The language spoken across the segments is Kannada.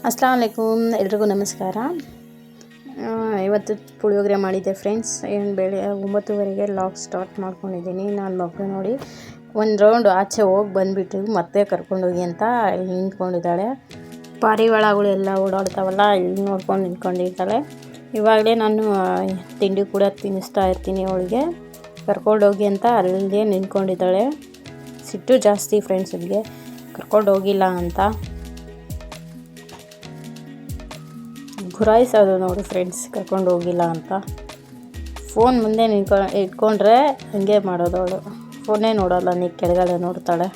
ಅಸ್ಸಲಾಮು ಅಲೈಕುಮ್, ಎಲ್ರಿಗೂ ನಮಸ್ಕಾರ. ಇವತ್ತು ಪುಳಿಯೋಗರೆ ಮಾಡಿದ್ದೆ ಫ್ರೆಂಡ್ಸ್. ಏನು ಬೆಳೆ 9:30ಗೆ ಲಾಗ್ ಸ್ಟಾರ್ಟ್ ಮಾಡ್ಕೊಂಡಿದ್ದೀನಿ. ನಾನು ಮಗಳು ನೋಡಿ ಒಂದು ರೌಂಡ್ ಆಚೆ ಹೋಗಿ ಬಂದುಬಿಟ್ಟು ಮತ್ತೆ ಕರ್ಕೊಂಡೋಗಿ ಅಂತ ಇಲ್ಲಿ ನಿಂತ್ಕೊಂಡಿದ್ದಾಳೆ. ಪಾರಿವಾಳಗಳು ಎಲ್ಲ ಓಡಾಡ್ತಾವಲ್ಲ, ಇಲ್ಲಿ ನೋಡ್ಕೊಂಡು ನಿಂತ್ಕೊಂಡಿದ್ದಾಳೆ. ಇವಾಗಲೇ ನಾನು ತಿಂಡಿ ಕೂಡ ತಿನ್ನಿಸ್ತಾ ಇರ್ತೀನಿ ಅವಳಿಗೆ. ಕರ್ಕೊಂಡೋಗಿ ಅಂತ ಅಲ್ಲೇ ನಿಂತ್ಕೊಂಡಿದ್ದಾಳೆ. ಸಿಟ್ಟು ಜಾಸ್ತಿ ಫ್ರೆಂಡ್ಸಿಗೆ ಕರ್ಕೊಂಡೋಗಿಲ್ಲ ಅಂತ ಗುರಾಯಿಸೋದು ನೋಡಿ ಫ್ರೆಂಡ್ಸ್, ಕರ್ಕೊಂಡು ಹೋಗಿಲ್ಲ ಅಂತ. ಫೋನ್ ಮುಂದೆ ಇಟ್ಕೊಂಡ್ರೆ ಹಂಗೆ ಮಾಡೋದು ಅವಳು. ಫೋನೇ ನೋಡೋಲ್ಲ, ಕೆಳಗಡೆ ನೋಡ್ತಾಳೆ.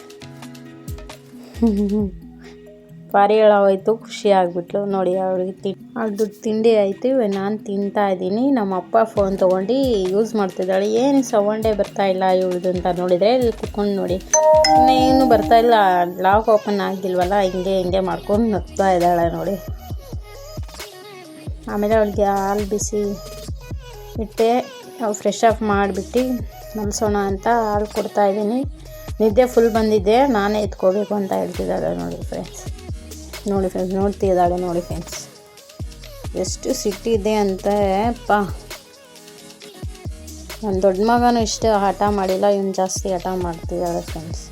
ಪಾರಿವಾಳ ಹೋಯ್ತು, ಖುಷಿ ಆಗಿಬಿಟ್ಲು ನೋಡಿ. ಅವಳಿಗೆ ಅದು ತಿಂಡಿ ಆಯಿತು, ನಾನು ತಿಂತಾ ಇದ್ದೀನಿ. ನಮ್ಮ ಅಪ್ಪ ಫೋನ್ ತೊಗೊಂಡು ಯೂಸ್ ಮಾಡ್ತಿದ್ದಾಳೆ. ಏನು ಸೌಂಡೇ ಬರ್ತಾಯಿಲ್ಲ ಇವಳದು ಅಂತ ನೋಡಿದರೆ ಇಲ್ಲಿ ಕುತ್ಕೊಂಡು ನೋಡಿ, ಇನ್ನೇನು ಬರ್ತಾಯಿಲ್ಲ, ಲಾಕ್ ಓಪನ್ ಆಗಿಲ್ವಲ್ಲ, ಹಿಂಗೆ ಮಾಡ್ಕೊಂಡು ನಗ್ತಾ ಇದ್ದಾಳೆ ನೋಡಿ. ಆಮೇಲೆ ಅವಳಿಗೆ ಹಾಲು ಬಿಸಿ ಇಟ್ಟೆ ಫ್ರೆಶ್ ಆಫ್ ಮಾಡಿಬಿಟ್ಟು ಮಲಸೋಣ ಅಂತ ಹಾಲು ಕೊಡ್ತಾಯಿದ್ದೀನಿ. ನಿದ್ದೆ ಫುಲ್ ಬಂದಿದ್ದೆ, ನಾನೇ ಎತ್ಕೋಬೇಕು ಅಂತ ಹೇಳ್ತಿದ್ದಾಳೆ ನೋಡಿ ಫ್ರೆಂಡ್ಸ್. ನೋಡ್ತಿದ್ದಾಳೆ ನೋಡಿ ಫ್ರೆಂಡ್ಸ್, ಎಷ್ಟು ಸಿಟ್ಟಿದೆ ಅಂತ. ನನ್ನ ದೊಡ್ಡ ಮಗನೂ ಇಷ್ಟು ಹಠ ಮಾಡಿಲ್ಲ, ಇವನು ಜಾಸ್ತಿ ಹಠ ಮಾಡ್ತಿದ್ದಾಳೆ ಫ್ರೆಂಡ್ಸ್.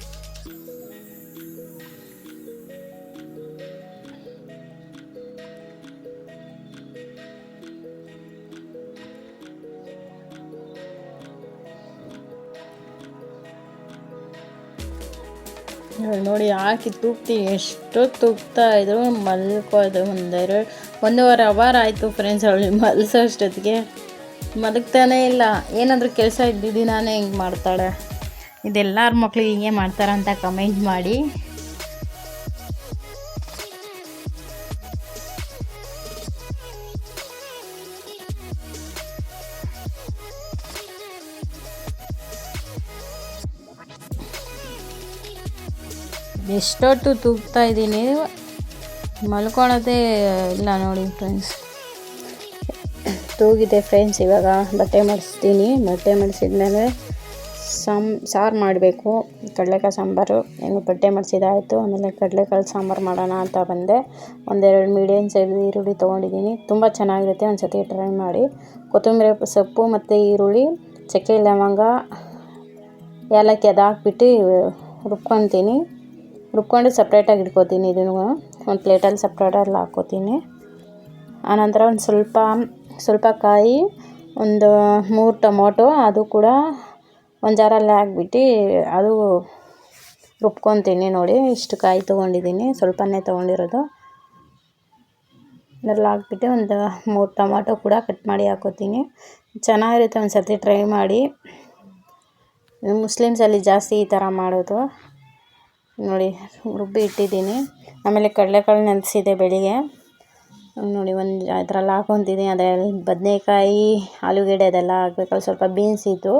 ನೋಡಿ ಹಾಕಿ ತೂಗ್ತೀನಿ, ಎಷ್ಟು ತೂಗ್ತಾ ಇದ್ರು ಮಲ್ಕೋದು. 1.5 ಅವರ್ ಆಯಿತು ಫ್ರೆಂಡ್ಸ್ ಅವಳು ಮಲಸೋ ಅಷ್ಟೊತ್ತಿಗೆ. ಮಲಗ್ತಾನೇ ಇಲ್ಲ. ಏನಾದರೂ ಕೆಲಸ ಇದ್ದಿದ್ದು ನಾನೇ ಹಿಂಗೆ ಮಾಡ್ತಾಳೆ. ಇದೆಲ್ಲರ ಮಕ್ಳಿಗೆ ಹಿಂಗೆ ಮಾಡ್ತಾರಂತ ಕಮೆಂಟ್ ಮಾಡಿ. ಎಷ್ಟೊತ್ತು ತೂಗ್ತಾ ಇದ್ದೀನಿ, ಮಲ್ಕೊಳೋದೇ ಇಲ್ಲ ನೋಡಿ ಫ್ರೆಂಡ್ಸ್. ತೂಗಿದೆ ಫ್ರೆಂಡ್ಸ್. ಇವಾಗ ಬಟ್ಟೆ ಮಡಿಸ್ತೀನಿ. ಬಟ್ಟೆ ಮಡಿಸಿದ್ಮೇಲೆ ಸಾರು ಮಾಡಬೇಕು. ಕಡಲೆಕಾಳು ಸಾಂಬಾರು. ಏನು ಬಟ್ಟೆ ಮಡಿಸಿದಾಯಿತು. ಆಮೇಲೆ ಕಡಲೆಕಾಳು ಸಾಂಬಾರು ಮಾಡೋಣ ಅಂತ ಬಂದೆ. 1-2 ಮೀಡಿಯಮ್ ಸೈಜ್ ಈರುಳ್ಳಿ ತೊಗೊಂಡಿದ್ದೀನಿ. ತುಂಬ ಚೆನ್ನಾಗಿರುತ್ತೆ, ಒಂದು ಸತಿ ಟ್ರೈ ಮಾಡಿ. ಕೊತ್ತಂಬರಿ ಸೊಪ್ಪು ಮತ್ತು ಈರುಳ್ಳಿ, ಚಕ್ಕೆ ಲವಂಗ, ಏಲಕ್ಕಿ ಅದು ಹಾಕ್ಬಿಟ್ಟು ರುಬ್ಕೊಂಡು ಸಪ್ರೇಟಾಗಿ ಇಟ್ಕೋತೀನಿ. ಇದನ್ನು ಒಂದು ಪ್ಲೇಟಲ್ಲಿ ಸಪ್ರೇಟಲ್ಲಿ ಹಾಕ್ಕೋತೀನಿ. ಆನಂತರ ಒಂದು ಸ್ವಲ್ಪ ಕಾಯಿ, ಒಂದು 3 ಟೊಮೊಟೊ, ಅದು ಕೂಡ ಒಂದು ಜಾರಲ್ಲಿ ಹಾಕ್ಬಿಟ್ಟು ಅದು ರುಬ್ಕೊತೀನಿ ನೋಡಿ. ಇಷ್ಟು ಕಾಯಿ ತೊಗೊಂಡಿದ್ದೀನಿ, ಸ್ವಲ್ಪನೇ ತೊಗೊಂಡಿರೋದು. ಇದೆಲ್ಲ ಹಾಕ್ಬಿಟ್ಟು ಒಂದು 3 ಟೊಮೊಟೊ ಕೂಡ ಕಟ್ ಮಾಡಿ ಹಾಕ್ಕೋತೀನಿ. ಚೆನ್ನಾಗಿರುತ್ತೆ, ಒಂದು ಸರ್ತಿ ಟ್ರೈ ಮಾಡಿ. ಮುಸ್ಲಿಮ್ಸಲ್ಲಿ ಜಾಸ್ತಿ ಈ ಥರ ಮಾಡೋದು ನೋಡಿ. ರುಬ್ಬಿ ಇಟ್ಟಿದ್ದೀನಿ. ಆಮೇಲೆ ಕಡಲೆಕಾಳು ನೆನೆಸಿದೆ ಬೆಳಿಗ್ಗೆ ನೋಡಿ. ಅದರಲ್ಲಿ ಹಾಕ್ಕೊತೀನಿ. ಅದರಲ್ಲಿ ಬದನೆಕಾಯಿ, ಆಲೂಗಡ್ಡೆ ಅದೆಲ್ಲ ಹಾಕ್ಬೇಕಲ್ಲ. ಸ್ವಲ್ಪ ಬೀನ್ಸ್ ಇತ್ತು,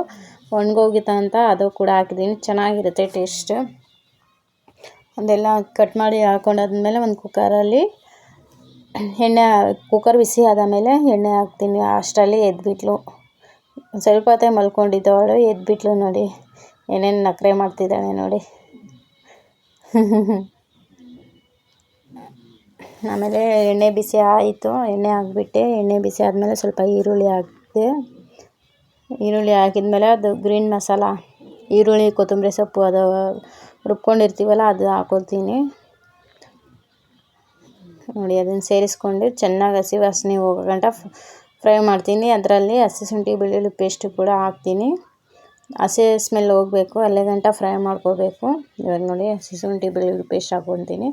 ಒಣಗೋಗಿತ್ತು ಅಂತ ಅದು ಕೂಡ ಹಾಕಿದ್ದೀನಿ. ಚೆನ್ನಾಗಿರುತ್ತೆ ಟೇಸ್ಟ್. ಅದೆಲ್ಲ ಕಟ್ ಮಾಡಿ ಹಾಕೊಂಡಾದ್ಮೇಲೆ ಒಂದು ಕುಕ್ಕರಲ್ಲಿ ಕುಕ್ಕರ್ ಬಿಸಿ ಆದಮೇಲೆ ಎಣ್ಣೆ ಹಾಕ್ತೀನಿ. ಅಷ್ಟರಲ್ಲಿ ಎದ್ಬಿಟ್ಲು. ಸ್ವಲ್ಪ ಹೊತ್ತೇ ಮಲ್ಕೊಂಡಿದ್ದವಳು, ಎದ್ಬಿಟ್ಲು ನೋಡಿ. ಏನೇನು ನಖರೆ ಮಾಡ್ತಿದ್ದಾಳೆ ನೋಡಿ. ಆಮೇಲೆ ಎಣ್ಣೆ ಬಿಸಿ ಆಯಿತು. ಎಣ್ಣೆ ಹಾಕ್ಬಿಟ್ಟೆ. ಎಣ್ಣೆ ಬಿಸಿ ಆದಮೇಲೆ ಸ್ವಲ್ಪ ಈರುಳ್ಳಿ ಹಾಕಿದೆ. ಈರುಳ್ಳಿ ಹಾಕಿದ್ಮೇಲೆ ಅದು ಗ್ರೀನ್ ಮಸಾಲ, ಈರುಳ್ಳಿ, ಕೊತ್ತಂಬರಿ ಸೊಪ್ಪು ಅದು ರುಬ್ಕೊಂಡಿರ್ತೀವಲ್ಲ ಅದು ಹಾಕ್ಕೊಳ್ತೀನಿ ನೋಡಿ. ಅದನ್ನು ಸೇರಿಸ್ಕೊಂಡು ಚೆನ್ನಾಗಿ ಹಸಿ ವಾಸನೆ ಹೋಗೋ ಗಂಟ ಫ್ರೈ ಮಾಡ್ತೀನಿ. ಅದರಲ್ಲಿ ಹಸಿಶುಂಠಿ ಬೆಳ್ಳುಳ್ಳಿ ಪೇಸ್ಟು ಕೂಡ ಹಾಕ್ತೀನಿ. ಹಸಿ ಸ್ಮೆಲ್ ಹೋಗಬೇಕು, ಅಲ್ಲೇ ಗಂಟ ಫ್ರೈ ಮಾಡ್ಕೋಬೇಕು. ಇವಾಗ ನೋಡಿ ಹಸಿಶುಂಠಿ ಬೆಳ್ಳುಳ್ಳಿ ಪೇಸ್ಟ್ ಹಾಕ್ಕೊತೀನಿ.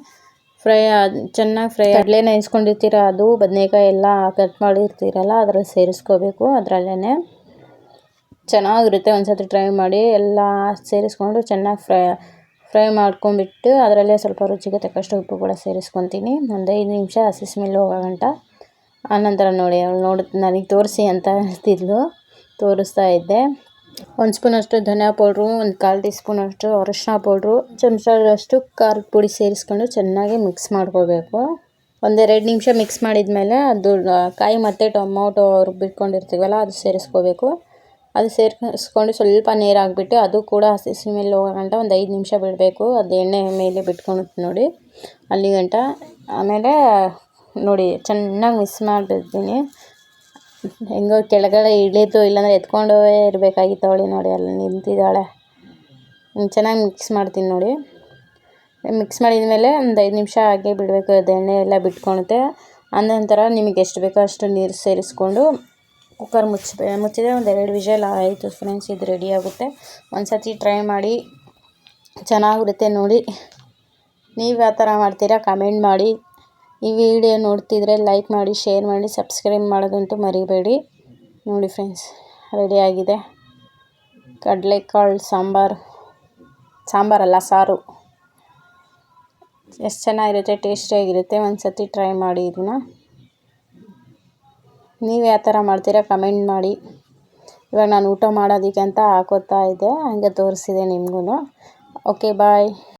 ಚೆನ್ನಾಗಿ ಫ್ರೈ ಕಡಲೆ ನೆನೆಸ್ಕೊಂಡಿರ್ತೀರ, ಅದು ಬದನೆಕಾಯಿ ಎಲ್ಲ ಕಟ್ ಮಾಡಿರ್ತೀರಲ್ಲ ಅದರಲ್ಲಿ ಸೇರಿಸ್ಕೋಬೇಕು. ಅದರಲ್ಲೇ ಚೆನ್ನಾಗಿರುತ್ತೆ, ಒಂದು ಸರ್ತಿ ಟ್ರೈ ಮಾಡಿ. ಎಲ್ಲ ಸೇರಿಸ್ಕೊಂಡು ಚೆನ್ನಾಗಿ ಫ್ರೈ ಮಾಡ್ಕೊಂಡ್ಬಿಟ್ಟು ಅದರಲ್ಲೇ ಸ್ವಲ್ಪ ರುಚಿಗೆ ತಕ್ಕಷ್ಟು ಉಪ್ಪು ಕೂಡ ಸೇರಿಸ್ಕೊತೀನಿ. ಒಂದು 5 ನಿಮಿಷ ಹಸಿ ಸ್ಮೆಲ್ ಹೋಗೋ ಗಂಟ. ಆನಂತರ ನೋಡಿ ಅವಳು ನನಗೆ ತೋರಿಸಿ ಅಂತ ಹೇಳ್ತಿದ್ಲು, ತೋರಿಸ್ತಾ ಇದ್ದೆ. 1 ಸ್ಪೂನಷ್ಟು ಧನಿಯಾ ಪೌಡ್ರು, ಒಂದು 1/4 ಟೀ ಸ್ಪೂನಷ್ಟು ಅರಿಶಿನ ಪೌಡ್ರು, ಚಮಚದಷ್ಟು ಖಾರದ ಪುಡಿ ಸೇರಿಸ್ಕೊಂಡು ಚೆನ್ನಾಗಿ ಮಿಕ್ಸ್ ಮಾಡ್ಕೋಬೇಕು. 1-2 ನಿಮಿಷ ಮಿಕ್ಸ್ ಮಾಡಿದ್ಮೇಲೆ ಅದು ಕಾಯಿ ಮತ್ತು ಟೊಮೊಟೊ ರುಬ್ಬಿಟ್ಕೊಂಡಿರ್ತೀವಲ್ಲ ಅದು ಸೇರಿಸ್ಕೋಬೇಕು. ಅದು ಸೇರಿಸ್ಕೊಂಡು ಸ್ವಲ್ಪ ನೀರು ಹಾಕ್ಬಿಟ್ಟು ಅದು ಕೂಡ ಹಸಿ ಸ್ಮೆಲ್ ಹೋಗೋ ಗಂಟ ಒಂದು 5 ನಿಮಿಷ ಬಿಡಬೇಕು. ಅದು ಎಣ್ಣೆ ಮೇಲೆ ಬಿಟ್ಕೊಳುತ್ತೆ ನೋಡಿ ಅಲ್ಲಿ ಗಂಟ. ಆಮೇಲೆ ನೋಡಿ ಚೆನ್ನಾಗಿ ಮಿಕ್ಸ್ ಮಾಡಿರ್ತೀನಿ. ಹೆಂಗೋ ಕೆಳಗಡೆ ಇಳಿದು ಇಲ್ಲಾಂದರೆ ಎತ್ಕೊಂಡು ಇರಬೇಕಾಗಿತ್ತು ಅವಳು ನೋಡಿ ಅಲ್ಲಿ ನಿಂತಿದ್ದಾಳೆ. ಚೆನ್ನಾಗಿ ಮಿಕ್ಸ್ ಮಾಡ್ತೀನಿ ನೋಡಿ. ಮಿಕ್ಸ್ ಮಾಡಿದ ಮೇಲೆ ಒಂದು 5 ನಿಮಿಷ ಹಾಗೆ ಬಿಡಬೇಕು, ಅದು ಎಣ್ಣೆ ಎಲ್ಲ ಬಿಟ್ಕೊಳುತ್ತೆ. ಆನಂತರ ನಿಮಗೆ ಎಷ್ಟು ಬೇಕೋ ಅಷ್ಟು ನೀರು ಸೇರಿಸ್ಕೊಂಡು ಕುಕ್ಕರ್ ಮುಚ್ಚಿದೆ ಒಂದು 2 ವಿಷಲ್ ಆಯಿತು ಫ್ರೆಂಡ್ಸ್. ಇದು ರೆಡಿ ಆಗುತ್ತೆ. ಒಂದು ಸತಿ ಟ್ರೈ ಮಾಡಿ, ಚೆನ್ನಾಗಿರುತ್ತೆ ನೋಡಿ. ನೀವು ಯಾವ ಥರ ಮಾಡ್ತೀರಾ ಕಮೆಂಟ್ ಮಾಡಿ. ಈ ವಿಡಿಯೋ ನೋಡ್ತಿದ್ರೆ ಲೈಕ್ ಮಾಡಿ, ಶೇರ್ ಮಾಡಿ, ಸಬ್ಸ್ಕ್ರೈಬ್ ಮಾಡೋದಂತೂ ಮರಿಬೇಡಿ. ನೋಡಿ ಫ್ರೆಂಡ್ಸ್, ರೆಡಿಯಾಗಿದೆ ಕಡಲೆಕಾಳು ಸಾಂಬಾರಲ್ಲ ಸಾರು. ಎಷ್ಟು ಚೆನ್ನಾಗಿರುತ್ತೆ, ಟೇಸ್ಟಿಯಾಗಿರುತ್ತೆ. ಒಂದು ಸತಿ ಟ್ರೈ ಮಾಡಿ ಇದನ್ನು. ನೀವು ಯಾವ ಥರ ಮಾಡ್ತೀರಾ ಕಮೆಂಟ್ ಮಾಡಿ. ಇವಾಗ ನಾನು ಊಟ ಮಾಡೋದಕ್ಕೆ ಅಂತ ಹಾಕೋತಾ ಇದ್ದೆ, ಹಂಗೆ ತೋರಿಸಿದೆ ನಿಮಗೂ. ಓಕೆ ಬಾಯ್.